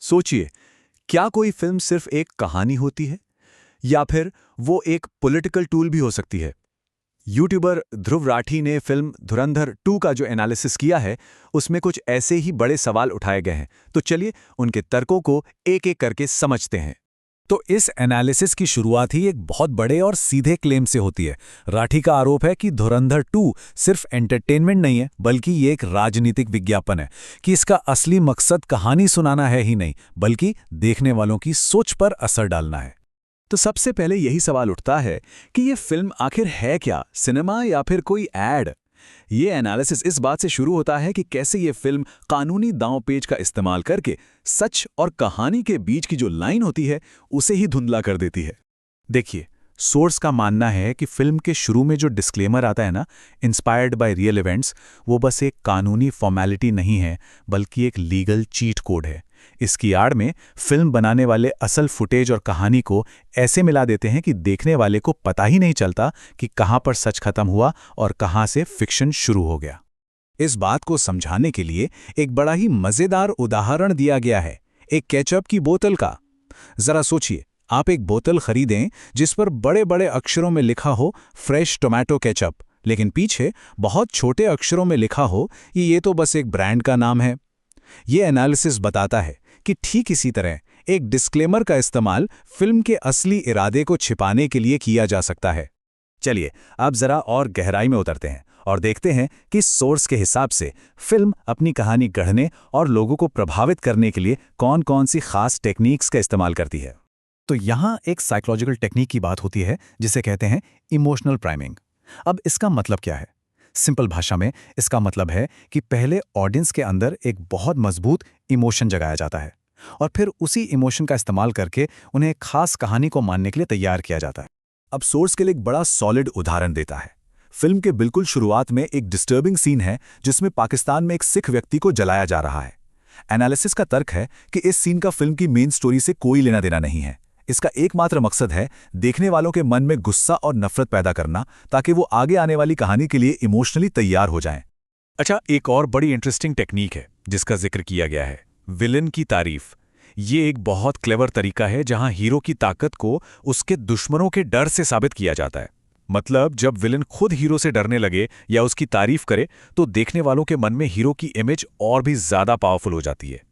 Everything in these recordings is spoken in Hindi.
सोचिए, क्या कोई फिल्म सिर्फ एक कहानी होती है या फिर वो एक पॉलिटिकल टूल भी हो सकती है। यूट्यूबर ध्रुव राठी ने फिल्म धुरंधर 2 का जो एनालिसिस किया है, उसमें कुछ ऐसे ही बड़े सवाल उठाए गए हैं। तो चलिए उनके तर्कों को एक-एक करके समझते हैं। तो इस एनालिसिस की शुरुआत ही एक बहुत बड़े और सीधे क्लेम से होती है। राठी का आरोप है कि धुरंधर 2 सिर्फ एंटरटेनमेंट नहीं है, बल्कि ये एक राजनीतिक विज्ञापन है, कि इसका असली मकसद कहानी सुनाना है ही नहीं, बल्कि देखने वालों की सोच पर असर डालना है। तो सबसे पहले यही सवाल उठता है कि ये फिल्म आखिर है क्या, सिनेमा या फिर कोई एड? ये एनालिसिस इस बात से शुरू होता है कि कैसे ये फिल्म कानूनी दांव-पेच का इस्तेमाल करके सच और कहानी के बीच की जो लाइन होती है, उसे ही धुंधला कर देती है। देखिए, सोर्स का मानना है कि फिल्म के शुरू में जो डिस्क्लेमर आता है ना, इंस्पायर्ड बाय रियल इवेंट्स, वो बस एक कानूनी फॉर्मेलिटी नहीं है, बल्कि एक लीगल चीट कोड है। इसकी आड़ में फिल्म बनाने वाले असल फुटेज और कहानी को ऐसे मिला देते हैं कि देखने वाले को पता ही नहीं चलता कि कहाँ पर सच खत्म हुआ और कहाँ से फिक्शन शुरू हो गया। इस बात को समझाने के लिए एक बड़ा ही मज़ेदार उदाहरण दिया गया है, एक केचप की बोतल का। जरा सोचिए, आप एक बोतल खरीदें जिस पर बड़े बड़े अक्षरों में लिखा हो फ्रेश टोमेटो केचप, लेकिन पीछे बहुत छोटे अक्षरों में लिखा हो कि ये तो बस एक ब्रांड का नाम है। ये एनालिसिस बताता है कि ठीक इसी तरह एक डिस्क्लेमर का इस्तेमाल फिल्म के असली इरादे को छिपाने के लिए किया जा सकता है। चलिए अब जरा और गहराई में उतरते हैं और देखते हैं कि सोर्स के हिसाब से फिल्म अपनी कहानी गढ़ने और लोगों को प्रभावित करने के लिए कौन-कौन सी खास टेक्निक्स का इस्तेमाल करती है। तो यहाँ एक साइकोलॉजिकल टेक्निक की बात होती है जिसे कहते हैं इमोशनल प्राइमिंग। अब इसका मतलब क्या है? सिंपल भाषा में इसका मतलब है कि पहले ऑडियंस के अंदर एक बहुत मजबूत इमोशन जगाया जाता है और फिर उसी इमोशन का इस्तेमाल करके उन्हें एक खास कहानी को मानने के लिए तैयार किया जाता है। अब सोर्स के लिए एक बड़ा सॉलिड उदाहरण देता है। फिल्म के बिल्कुल शुरुआत में एक डिस्टर्बिंग सीन है जिसमें पाकिस्तान में एक सिख व्यक्ति को जलाया जा रहा है। एनालिसिस का तर्क है कि इस सीन का फिल्म की मेन स्टोरी से कोई लेना देना नहीं है। इसका एकमात्र मकसद है देखने वालों के मन में गुस्सा और नफरत पैदा करना, ताकि वो आगे आने वाली कहानी के लिए इमोशनली तैयार हो जाएं। अच्छा, एक और बड़ी इंटरेस्टिंग टेक्निक है जिसका जिक्र किया गया है, विलन की तारीफ। ये एक बहुत क्लेवर तरीका है जहां हीरो की ताकत को उसके दुश्मनों के डर से साबित किया जाता है। मतलब जब विलन खुद हीरो से डरने लगे या उसकी तारीफ करे, तो देखने वालों के मन में हीरो की इमेज और भी ज्यादा पावरफुल हो जाती है।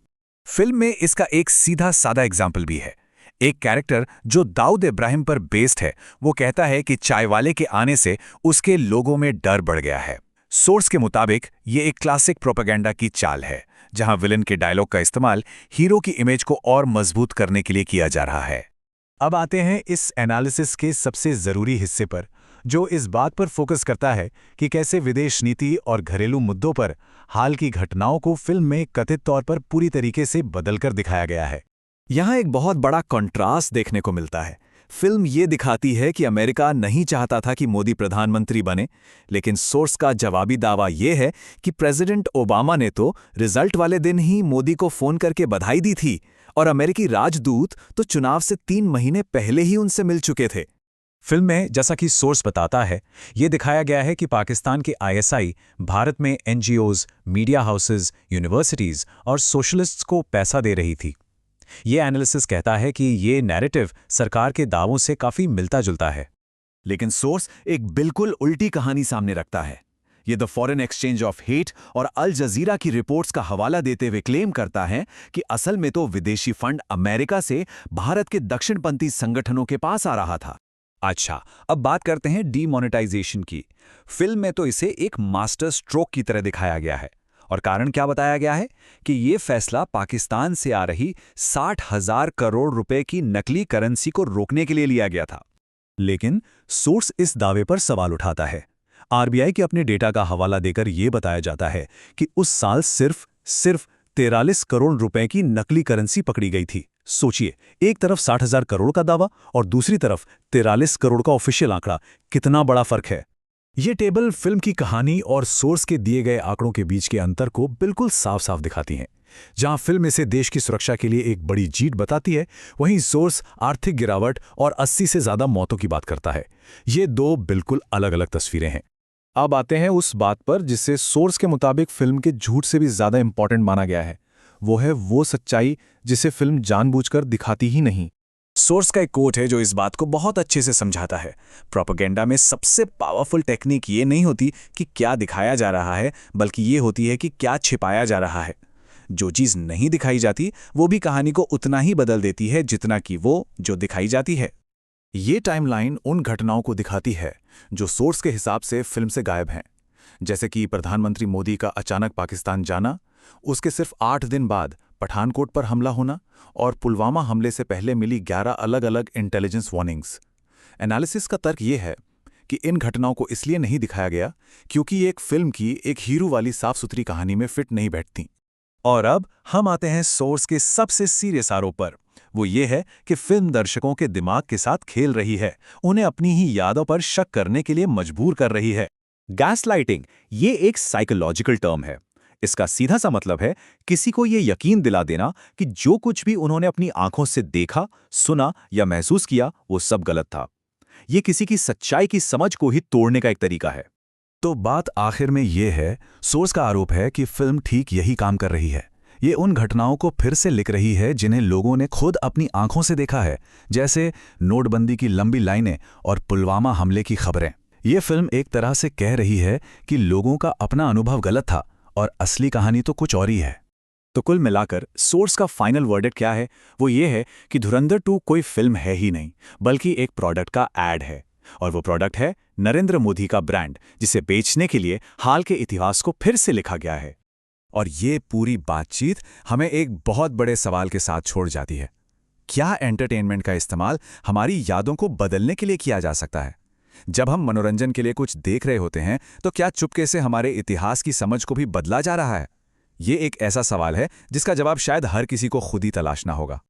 फिल्म में इसका एक सीधा सादा एग्जाम्पल भी है। एक कैरेक्टर जो दाऊद इब्राहिम पर बेस्ड है, वो कहता है कि चाय वाले के आने से उसके लोगों में डर बढ़ गया है। सोर्स के मुताबिक ये एक क्लासिक प्रोपेगेंडा की चाल है, जहां विलन के डायलॉग का इस्तेमाल हीरो की इमेज को और मजबूत करने के लिए किया जा रहा है। अब आते हैं इस एनालिसिस के सबसे जरूरी हिस्से पर, जो इस बात पर फोकस करता है कि कैसे विदेश नीति और घरेलू मुद्दों पर हाल की घटनाओं को फिल्म में कथित तौर पर पूरी तरीके से बदलकर दिखाया गया है। यहाँ एक बहुत बड़ा कंट्रास्ट देखने को मिलता है। फिल्म ये दिखाती है कि अमेरिका नहीं चाहता था कि मोदी प्रधानमंत्री बने, लेकिन सोर्स का जवाबी दावा ये है कि प्रेसिडेंट ओबामा ने तो रिजल्ट वाले दिन ही मोदी को फोन करके बधाई दी थी और अमेरिकी राजदूत तो चुनाव से 3 महीने पहले ही उनसे मिल चुके थे। फिल्म में, जैसा कि सोर्स बताता है, ये दिखाया गया है कि पाकिस्तान के आईएसआई भारत में एनजीओज, मीडिया हाउसेज, यूनिवर्सिटीज और सोशलिस्ट्स को पैसा दे रही थी। ये एनालिसिस कहता है कि ये नैरेटिव सरकार के दावों से काफी मिलता जुलता है। लेकिन सोर्स एक बिल्कुल उल्टी कहानी सामने रखता है। ये the foreign exchange of hate और अल जजीरा की रिपोर्ट्स का हवाला देते हुए क्लेम करता है कि असल में तो विदेशी फंड अमेरिका से भारत के दक्षिणपंथी संगठनों के पास आ रहा था। अच्छा, अब बात करते हैं डीमोनेटाइजेशन की। फिल्म में तो इसे एक मास्टर स्ट्रोक की तरह दिखाया गया है, और कारण क्या बताया गया है कि ये फैसला पाकिस्तान से आ रही 60,000 करोड़ रुपए की नकली करेंसी को रोकने के लिए लिया गया था। लेकिन सोर्स इस दावे पर सवाल उठाता है। आरबीआई के अपने डेटा का हवाला देकर यह बताया जाता है कि उस साल सिर्फ 43 करोड़ रुपए की नकली करेंसी पकड़ी गई थी। सोचिए, एक तरफ 60,000 करोड़ का दावा और दूसरी तरफ 43 करोड़ का ऑफिशियल आंकड़ा, कितना बड़ा फर्क है। ये टेबल फिल्म की कहानी और सोर्स के दिए गए आंकड़ों के बीच के अंतर को बिल्कुल साफ साफ दिखाती हैं। जहां फिल्म इसे देश की सुरक्षा के लिए एक बड़ी जीत बताती है, वहीं सोर्स आर्थिक गिरावट और 80 से ज्यादा मौतों की बात करता है। ये दो बिल्कुल अलग अलग तस्वीरें हैं। अब आते हैं उस बात पर जिसे सोर्स के मुताबिक फिल्म के झूठ से भी ज्यादा इंपॉर्टेंट माना गया है। वो है वो सच्चाई जिसे फिल्म जानबूझकर दिखाती ही नहीं। सोर्स का एक कोट है जो इस बात को बहुत अच्छे से समझाता है। प्रोपेगेंडा में सबसे पावरफुल टेक्निक ये नहीं होती कि क्या दिखाया जा रहा है, बल्कि ये होती है कि क्या छिपाया जा रहा है। जो चीज़ नहीं दिखाई जाती वो भी कहानी को उतना ही बदल देती है जितना कि वो जो दिखाई जाती है। ये टाइमलाइन उन घटनाओं को दिखाती है जो सोर्स के हिसाब से फिल्म से गायब हैं, जैसे कि प्रधानमंत्री मोदी का अचानक पाकिस्तान जाना, उसके सिर्फ 8 दिन बाद पठानकोट पर हमला होना और पुलवामा हमले से पहले मिली 11 अलग अलग इंटेलिजेंस वार्निंग्स। एनालिसिस का तर्क ये है कि इन घटनाओं को इसलिए नहीं दिखाया गया क्योंकि ये एक फिल्म की एक हीरो वाली साफ सुथरी कहानी में फिट नहीं बैठती। और अब हम आते हैं सोर्स के सबसे सीरियस आरोप पर। वो ये है कि फिल्म दर्शकों के दिमाग के साथ खेल रही है, उन्हें अपनी ही यादों पर शक करने के लिए मजबूर कर रही है। गैसलाइटिंग ये एक साइकोलॉजिकल टर्म है। इसका सीधा सा मतलब है किसी को ये यकीन दिला देना कि जो कुछ भी उन्होंने अपनी आंखों से देखा, सुना या महसूस किया वो सब गलत था। ये किसी की सच्चाई की समझ को ही तोड़ने का एक तरीका है। तो बात आखिर में ये है, सोर्स का आरोप है कि फिल्म ठीक यही काम कर रही है। ये उन घटनाओं को फिर से लिख रही है जिन्हें लोगों ने खुद अपनी आंखों से देखा है, जैसे नोटबंदी की लंबी लाइनें और पुलवामा हमले की खबरें। ये फिल्म एक तरह से कह रही है कि लोगों का अपना अनुभव गलत था और असली कहानी तो कुछ और ही है। तो कुल मिलाकर सोर्स का फाइनल वर्डिक्ट क्या है? वो ये है कि धुरंधर 2 कोई फिल्म है ही नहीं, बल्कि एक प्रोडक्ट का ऐड है। और वो प्रोडक्ट है नरेंद्र मोदी का ब्रांड, जिसे बेचने के लिए हाल के इतिहास को फिर से लिखा गया है। और ये पूरी बातचीत हमें एक बहुत बड़े सवाल के साथ छोड़ जाती है। क्या एंटरटेनमेंट का इस्तेमाल हमारी यादों को बदलने के लिए किया जा सकता है? जब हम मनोरंजन के लिए कुछ देख रहे होते हैं तो क्या चुपके से हमारे इतिहास की समझ को भी बदला जा रहा है? ये एक ऐसा सवाल है जिसका जवाब शायद हर किसी को खुद ही तलाशना होगा।